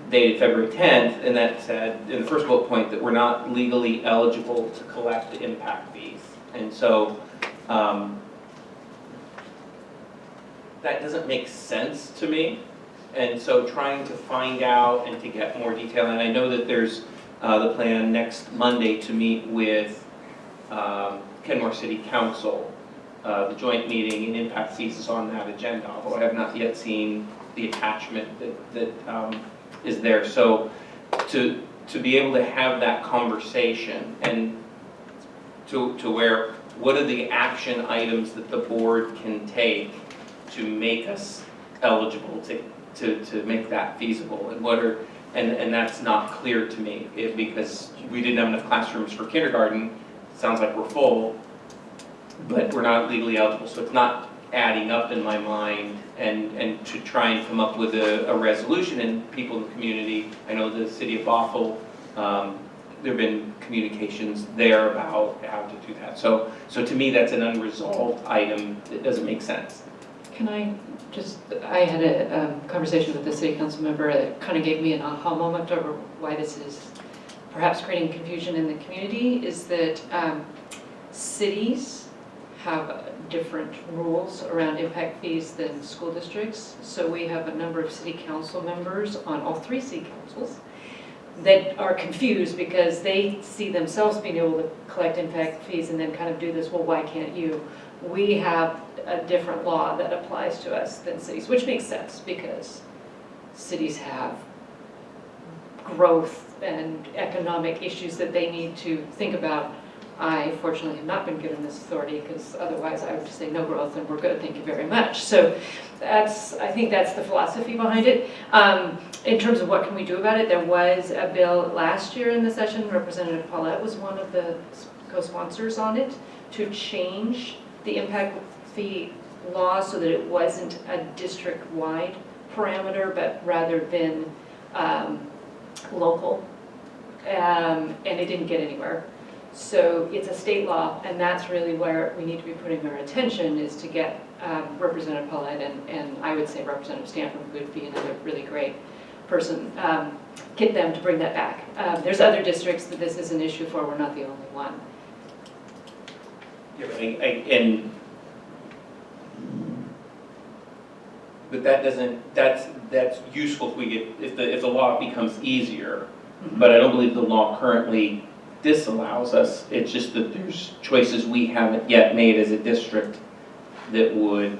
dated February 10th, and that said, in the first bullet point, that we're not legally eligible to collect impact fees. And so that doesn't make sense to me. And so trying to find out and to get more detail, and I know that there's the plan next Monday to meet with Kenmore City Council. The joint meeting and impact fees is on that agenda, although I have not yet seen the attachment that is there. So to be able to have that conversation and to where, what are the action items that the board can take to make us eligible to make that feasible, and what are, and that's not clear to me, because we didn't have enough classrooms for kindergarten. Sounds like we're full, but we're not legally eligible, so it's not adding up in my mind, and to try and come up with a resolution. And people in the community, I know the city of Bothell, there have been communications there about how to do that. So to me, that's an unresolved item that doesn't make sense. Can I just, I had a conversation with the city council member that kind of gave me an aha moment over why this is perhaps creating confusion in the community, is that cities have different rules around impact fees than school districts. So we have a number of city council members on all 3 city councils that are confused because they see themselves being able to collect impact fees and then kind of do this, well, why can't you? We have a different law that applies to us than cities, which makes sense because cities have growth and economic issues that they need to think about. I fortunately have not been given this authority, because otherwise I would just say no growth and we're good, thank you very much. So I think that's the philosophy behind it. In terms of what can we do about it, there was a bill last year in the session. Representative Paulette was one of the co-sponsors on it, to change the impact fee law so that it wasn't a district-wide parameter, but rather than local. And it didn't get anywhere. So it's a state law, and that's really where we need to be putting our attention, is to get Representative Paulette and I would say Representative Stanford would be another really great person, get them to bring that back. There's other districts that this is an issue for, we're not the only one. Yeah, but that doesn't, that's useful if we get, if the law becomes easier, but I don't believe the law currently disallows us. It's just that there's choices we haven't yet made as a district that would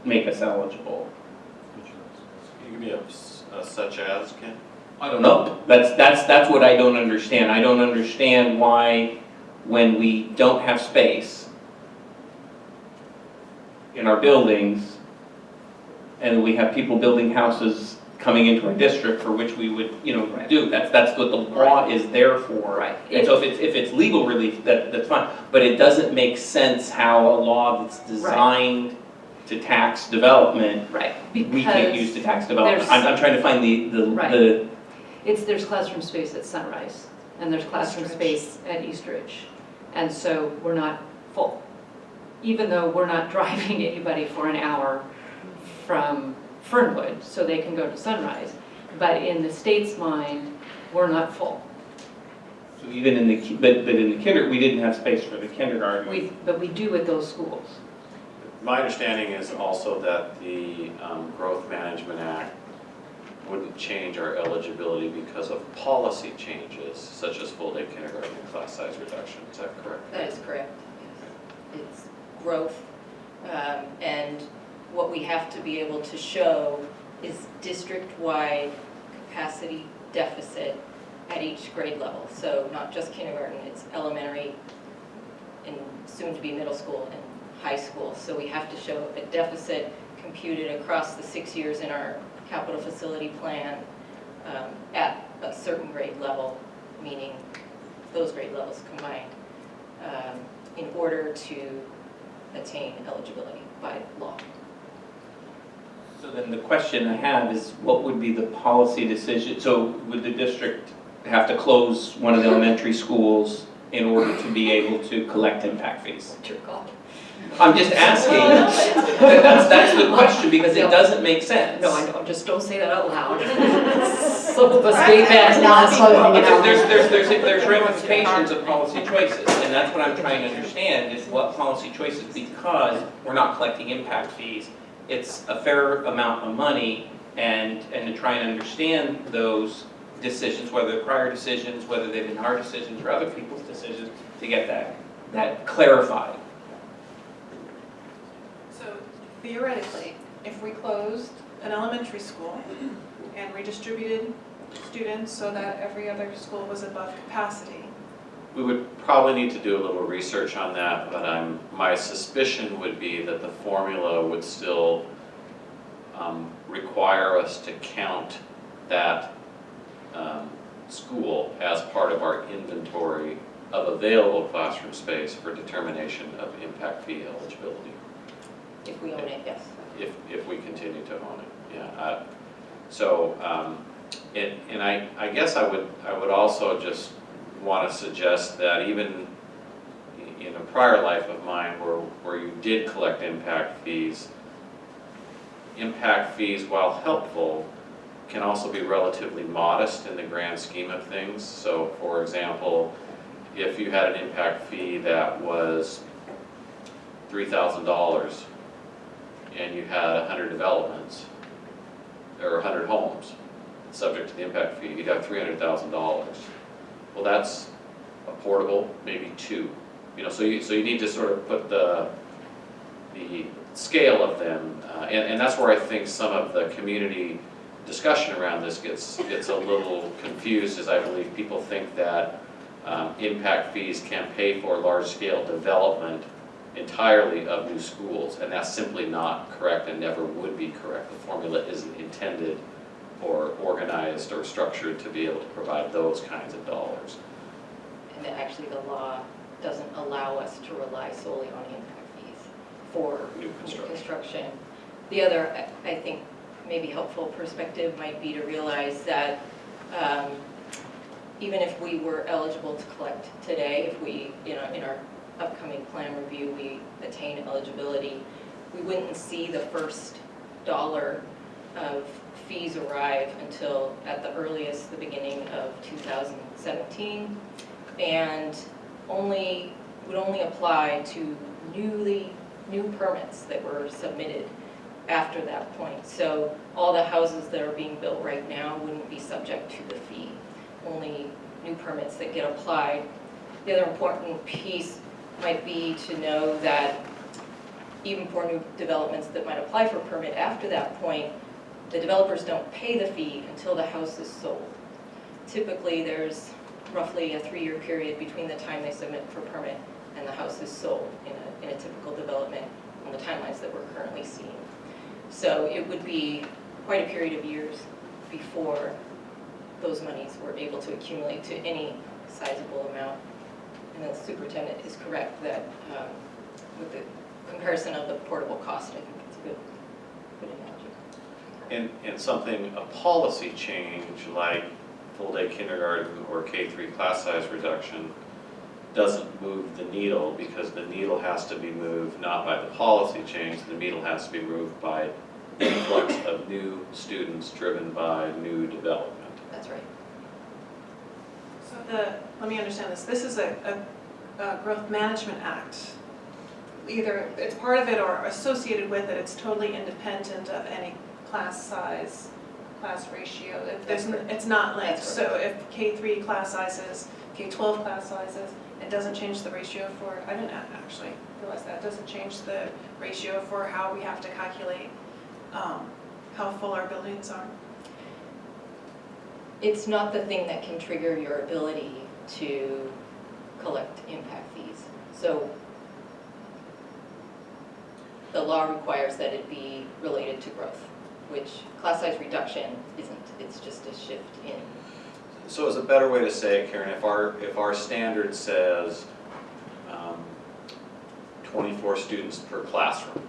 make us eligible. Can you give me a such as, Ken? I don't know. That's what I don't understand. I don't understand why, when we don't have space in our buildings, and we have people building houses coming into our district for which we would, do. That's what the law is there for. Right. And so if it's legal relief, that's fine. But it doesn't make sense how a law that's designed to tax development, we can't use to tax development. I'm trying to find the there's classroom space at Sunrise, and there's classroom space at Eastridge, and so we're not full. Even though we're not driving anybody for an hour from Fernwood so they can go to Sunrise, but in the state's mind, we're not full. So even in the but in the kindergarten, we didn't have space for the kindergarten. But we do at those schools. My understanding is also that the Growth Management Act wouldn't change our eligibility because of policy changes, such as full-day kindergarten and class size reduction. Is that correct? That is correct. Yes. It's growth, and what we have to be able to show is district-wide capacity deficit at each grade level. So not just kindergarten, it's elementary and soon to be middle school and high school. So we have to show a deficit computed across the 6 years in our capital facility plan at a certain grade level, meaning those grade levels combined, in order to attain eligibility by law. So then the question I have is, what would be the policy decision? So would the district have to close one of the elementary schools in order to be able to collect impact fees? Dear God. I'm just asking, that's the question, because it doesn't make sense. No, I know, just don't say that out loud. Some of us date back to Not last closing week. it out. There's ramifications of policy choices, and that's what I'm trying to understand, is what policy choices, because we're not collecting impact fees. It's a fair amount of money, and to try and understand those decisions, whether they're prior decisions, whether they've been our decisions or other people's decisions, to get that clarified. So theoretically, if we closed an elementary school and redistributed students so that every other school was above capacity, We would probably need to do a little research on that, but my suspicion would be that the formula would still require us to count that school as part of our inventory of available classroom space for determination of impact fee eligibility, If we own it, yes. if we continue to own it, yeah. And I guess I would also just want to suggest that even in a prior life of mine where you did collect impact fees, while helpful, can also be relatively modest in the grand scheme of things. So for example, if you had an impact fee that was $3,000 and you had 100 developments or 100 homes subject to the impact fee, you'd have $300,000. Well, that's affordable, maybe two. So you need to sort of put the scale of them, and that's where I think some of the community discussion around this gets a little confused, as I believe people think that impact fees can pay for large-scale development entirely of new schools, and that's simply not correct and never would be correct. The formula isn't intended or organized or structured to be able to provide those kinds of dollars. And that actually the law doesn't allow us to rely solely on impact fees for New construction. The other, I think, maybe helpful perspective might be to realize that even if we were eligible to collect today, if we, in our upcoming plan review, we attain eligibility, we wouldn't see the first dollar of fees arrive until at the earliest, the beginning of 2017, and would only apply to new permits that were submitted after that point. So all the houses that are being built right now wouldn't be subject to the fee, only new permits that get applied. The other important piece might be to know that even for new developments that might apply for permit after that point, the developers don't pay the fee until the house is sold. Typically, there's roughly a 3-year period between the time they submit for permit and the house is sold in a typical development on the timelines that we're currently seeing. So it would be quite a period of years before those monies were able to accumulate to any sizable amount. And the superintendent is correct that with the comparison of the portable cost, I think it's a good analogy. And something, a policy change like full-day kindergarten or K-3 class size reduction doesn't move the needle, because the needle has to be moved not by the policy change, the needle has to be moved by influx of new students driven by new development. That's right. so let me understand this. This is a growth management act. Either it's part of it or associated with it. It's totally independent of any class size, class ratio. It's not linked. So if K-3 class sizes, K-12 class sizes, it doesn't change the ratio for, I didn't actually realize that, it doesn't change the ratio for how we have to calculate how full our buildings are. It's not the thing that can trigger your ability to collect impact fees. So the law requires that it be related to growth, which class size reduction isn't. It's just a shift in. So is a better way to say it, Karen, if our standard says 24 students per classroom,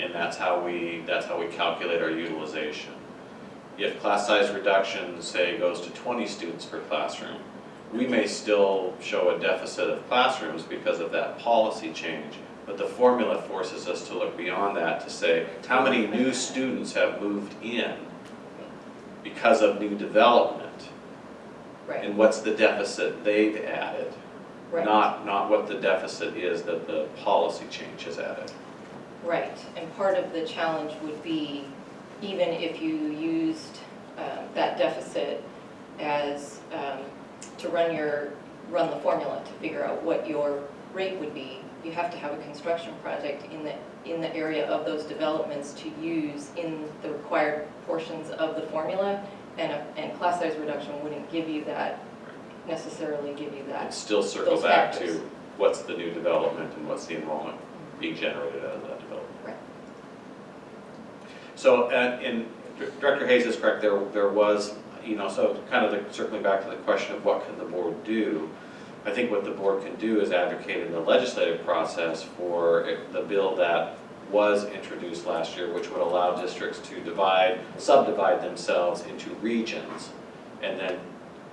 and that's how we calculate our utilization. If class size reduction, say, goes to 20 students per classroom, we may still show a deficit of classrooms because of that policy change, but the formula forces us to look beyond that to say, how many new students have moved in because of new development? Right, And what's the deficit they've added? right. Not what the deficit is that the policy change has added. Right, and part of the challenge would be, even if you used that deficit as, to run the formula to figure out what your rate would be, you have to have a construction project in the area of those developments to use in the required portions of the formula, and class size reduction wouldn't give you that, necessarily give you that. And still circle those back factors. to what's the new development and what's the enrollment being generated out of that development. Right. So, Director Hayes is correct, there was, so kind of circling back to the question of what can the board do, I think what the board can do is advocate in the legislative process for the bill that was introduced last year, which would allow districts to subdivide themselves into regions and then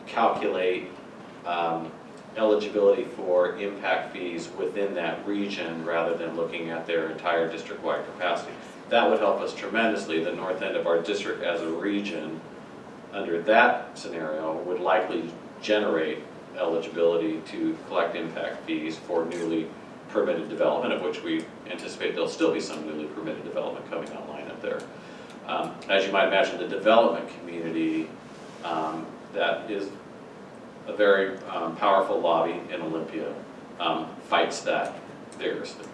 calculate eligibility for impact fees within that region rather than looking at their entire district-wide capacity. That would help us tremendously. The north end of our district as a region, under that scenario, would likely generate eligibility to collect impact fees for newly permitted development, of which we anticipate there'll still be some newly permitted development coming online up there. As you might imagine, the development community, that is a very powerful lobby in Olympia, fights that vigorously.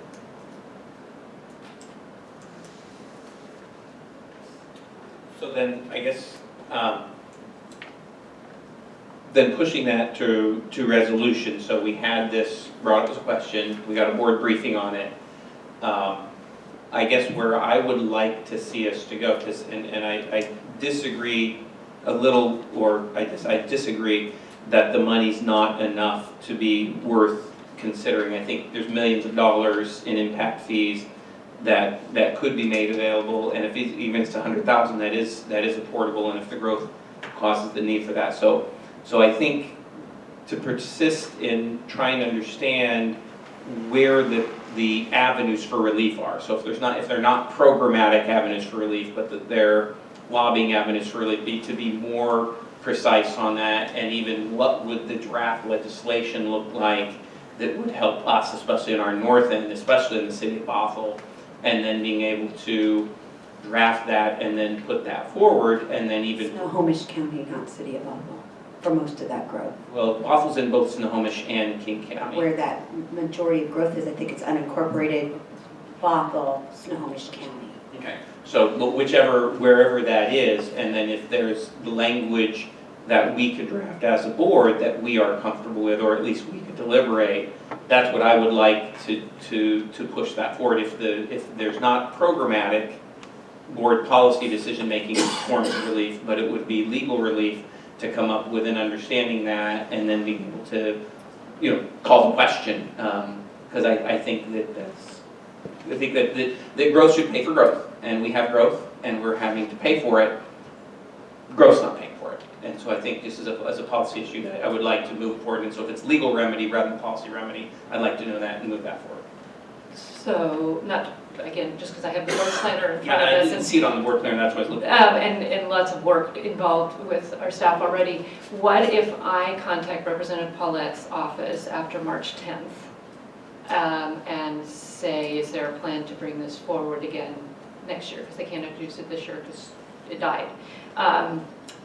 So then, I guess, then pushing that to resolution, so we had this, brought up this question, we got a board briefing on it. I guess where I would like to see us to go, and I disagree a little, or I disagree that the money's not enough to be worth considering. I think there's millions of dollars in impact fees that could be made available, and if even it's 100,000, that is affordable, and if the growth causes the need for that. So I think to persist in trying to understand where the avenues for relief are. So if they're not programmatic avenues for relief, but that they're lobbying avenues for relief, to be more precise on that, and even what would the draft legislation look like that would help us, especially in our north end, especially in the city of Bothell, and then being able to draft that and then put that forward, and then even... Snohomish County, not City of Bothell, for most of that growth. Well, Bothell's in both Snohomish and King County. Where that majority of growth is, I think it's unincorporated Bothell, Snohomish County. Okay, so wherever that is, and then if there's the language that we could draft as a board that we are comfortable with, or at least we could deliberate, that's what I would like to push that forward. If there's not programmatic board policy decision-making forms of relief, but it would be legal relief to come up with an understanding that, and then being able to, call the question, because I think that growth should pay for growth, and we have growth, and we're having to pay for it. Growth's not paying for it, and so I think this is as a policy issue that I would like to move forward. And so if it's legal remedy rather than policy remedy, I'd like to know that and move that forward. So, again, just because I have the board planner in front Yeah, of I us. didn't see it on the board plan, that's why I was looking at it. And lots of work involved with our staff already. What if I contact Representative Paulette's office after March 10th and say, is there a plan to bring this forward again next year? Because they can't introduce it this year because it died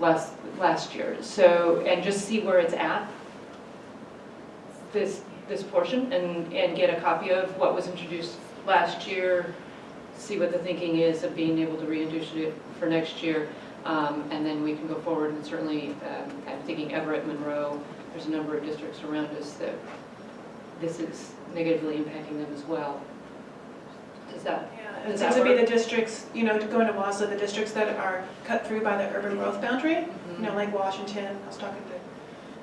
last year. So, and just see where it's at, this portion, and get a copy of what was introduced last year, see what the thinking is of being able to reintroduce it for next year, and then we can go forward. And certainly, I'm thinking Everett, Monroe, there's a number of districts around us that this is negatively impacting them as well. Does that? It seems to be the districts, to go into WASA, the districts that are cut through by the urban growth boundary, like Washington. I was talking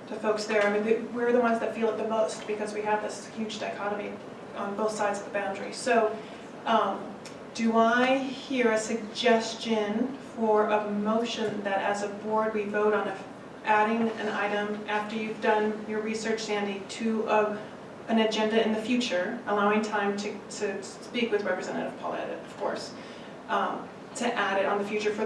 to folks there. I mean, we're the ones that feel it the most because we have this huge dichotomy on both sides of the boundary. So do I hear a suggestion for a motion that as a board we vote on adding an item after you've done your research, Sandy, to an agenda in the future, allowing time to speak with Representative Paulette, of course, to add it on the future for the